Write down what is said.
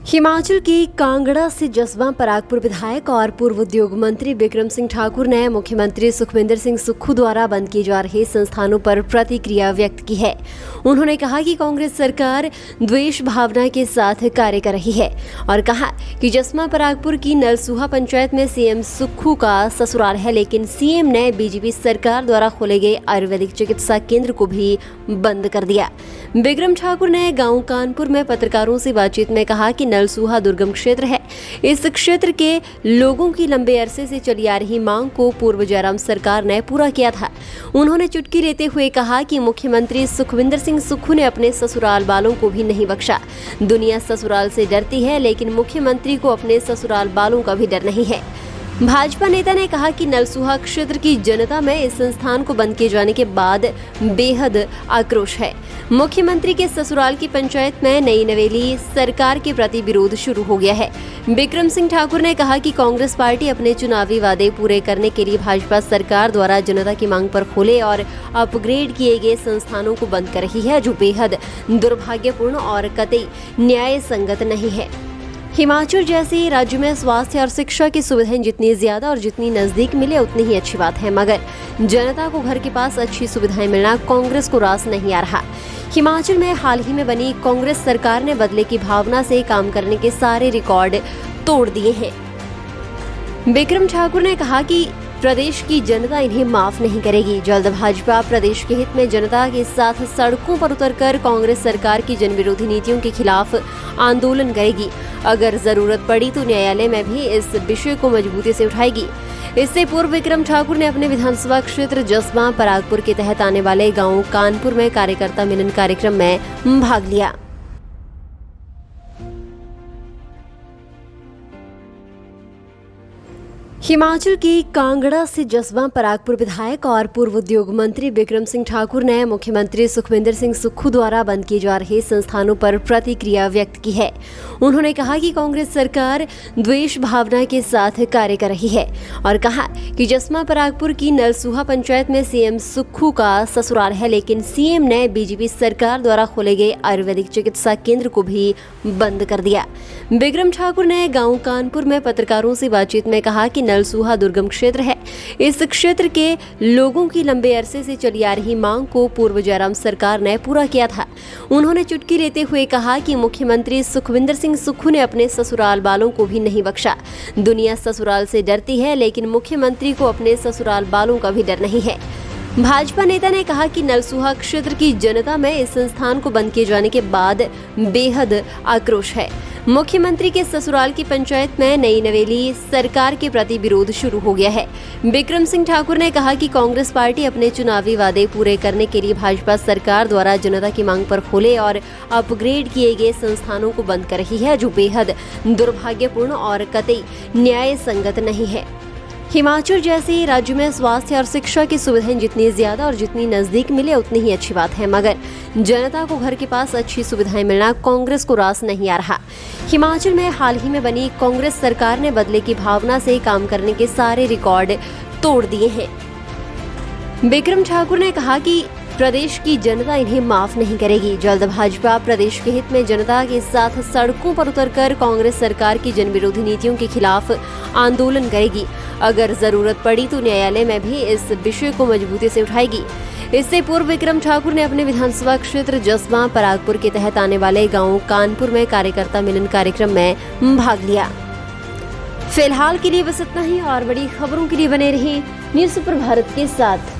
हिमाचल के कांगड़ा से जसवां परागपुर विधायक और पूर्व उद्योग मंत्री बिक्रम सिंह ठाकुर ने मुख्यमंत्री सुखविंदर सिंह सुक्खू द्वारा बंद किए जा रहे संस्थानों पर प्रतिक्रिया व्यक्त की है। उन्होंने कहा कि कांग्रेस सरकार द्वेष भावना के साथ कार्य कर रही है और कहा कि जसवां परागपुर की नलसूहा पंचायत में सीएम सुक्खू का ससुराल है, लेकिन सीएम ने बीजेपी सरकार द्वारा खोले गए आयुर्वेदिक चिकित्सा केंद्र को भी बंद कर दिया। बिक्रम ठाकुर ने गांव कानपुर में पत्रकारों से बातचीत में कहा कि नलसूहा दुर्गम क्षेत्र है। इस क्षेत्र के लोगों की लंबे अरसे से चली आ रही मांग को पूर्व जयराम सरकार ने पूरा किया था। उन्होंने चुटकी लेते हुए कहा कि मुख्यमंत्री सुखविंदर सिंह सुक्खू ने अपने ससुराल वालों को भी नहीं बख्शा। दुनिया ससुराल से डरती है, लेकिन मुख्यमंत्री को अपने ससुराल वालों का भी डर नहीं है। भाजपा नेता ने कहा कि नलसूहा क्षेत्र की जनता में इस संस्थान को बंद किए जाने के बाद बेहद आक्रोश है। मुख्यमंत्री के ससुराल की पंचायत में नई नवेली सरकार के प्रति विरोध शुरू हो गया है। बिक्रम सिंह ठाकुर ने कहा कि कांग्रेस पार्टी अपने चुनावी वादे पूरे करने के लिए भाजपा सरकार द्वारा जनता की मांग पर खोले और अपग्रेड किए गए संस्थानों को बंद कर रही है, जो बेहद दुर्भाग्यपूर्ण और कतई न्याय संगत नहीं है। हिमाचल जैसे राज्य में स्वास्थ्य और शिक्षा की सुविधाएं जितनी ज्यादा और जितनी नजदीक मिले उतनी ही अच्छी बात है, मगर जनता को घर के पास अच्छी सुविधाएं मिलना कांग्रेस को रास नहीं आ रहा। हिमाचल में हाल ही में बनी कांग्रेस सरकार ने बदले की भावना से काम करने के सारे रिकॉर्ड तोड़ दिए हैं। बिक्रम ठाकुर ने कहा कि प्रदेश की जनता इन्हें माफ नहीं करेगी। जल्द भाजपा प्रदेश के हित में जनता के साथ सड़कों पर उतरकर कांग्रेस सरकार की जनविरोधी नीतियों के खिलाफ आंदोलन करेगी। अगर जरूरत पड़ी तो न्यायालय में भी इस विषय को मजबूती से उठाएगी। इससे पूर्व बिक्रम ठाकुर ने अपने विधानसभा क्षेत्र जसवां परागपुर के तहत आने वाले गांव कानपुर में कार्यकर्ता मिलन कार्यक्रम में भाग लिया। हिमाचल के कांगड़ा से जसवां परागपुर विधायक और पूर्व उद्योग मंत्री बिक्रम सिंह ठाकुर ने मुख्यमंत्री सुखविंदर सिंह सुक्खू द्वारा बंद किए जा रहे संस्थानों पर प्रतिक्रिया व्यक्त की है। उन्होंने कहा कि कांग्रेस सरकार द्वेष भावना के साथ कार्य कर रही है और कहा कि जसवां परागपुर की नलसूहा पंचायत में सीएम सुक्खू का ससुराल है, लेकिन सीएम ने बीजेपी सरकार द्वारा खोले गए आयुर्वेदिक चिकित्सा केंद्र को भी बंद कर दिया। बिक्रम ठाकुर ने गाँव कानपुर में पत्रकारों से बातचीत में कहा कि नलसूहा दुर्गम क्षेत्र है। इस क्षेत्र के लोगों की लंबे अरसे से चली आ रही मांग को पूर्व जयराम सरकार ने पूरा किया था। उन्होंने चुटकी लेते हुए कहा कि मुख्यमंत्री सुखविंदर सिंह सुक्खू ने अपने ससुराल वालों को भी नहीं बख्शा। दुनिया ससुराल से डरती है, लेकिन मुख्यमंत्री को अपने ससुराल वालों का भी डर नहीं है। भाजपा नेता ने कहा कि नलसूहा क्षेत्र की जनता में इस संस्थान को बंद किए जाने के बाद बेहद आक्रोश है। मुख्यमंत्री के ससुराल की पंचायत में नई नवेली सरकार के प्रति विरोध शुरू हो गया है। बिक्रम सिंह ठाकुर ने कहा कि कांग्रेस पार्टी अपने चुनावी वादे पूरे करने के लिए भाजपा सरकार द्वारा जनता की मांग पर खोले और अपग्रेड किए गए संस्थानों को बंद कर रही है, जो बेहद दुर्भाग्यपूर्ण और कतई न्याय संगत नहीं है। हिमाचल जैसे राज्य में स्वास्थ्य और शिक्षा की सुविधाएं जितनी ज्यादा और जितनी नजदीक मिले उतनी ही अच्छी बात है, मगर जनता को घर के पास अच्छी सुविधाएं मिलना कांग्रेस को रास नहीं आ रहा। हिमाचल में हाल ही में बनी कांग्रेस सरकार ने बदले की भावना से काम करने के सारे रिकॉर्ड तोड़ दिए हैं। बिक्रम ठाकुर ने कहा कि प्रदेश की जनता इन्हें माफ नहीं करेगी। जल्द भाजपा प्रदेश के हित में जनता के साथ सड़कों पर उतरकर कांग्रेस सरकार की जनविरोधी नीतियों के खिलाफ आंदोलन करेगी। अगर जरूरत पड़ी तो न्यायालय में भी इस विषय को मजबूती से उठाएगी। इससे पूर्व बिक्रम ठाकुर ने अपने विधानसभा क्षेत्र जसवां परागपुर के तहत आने वाले गांव कानपुर में कार्यकर्ता मिलन कार्यक्रम में भाग लिया। फिलहाल के लिए बस इतना ही और बड़ी खबरों के लिए बने रहिए न्यूज़ सुपर भारत के साथ।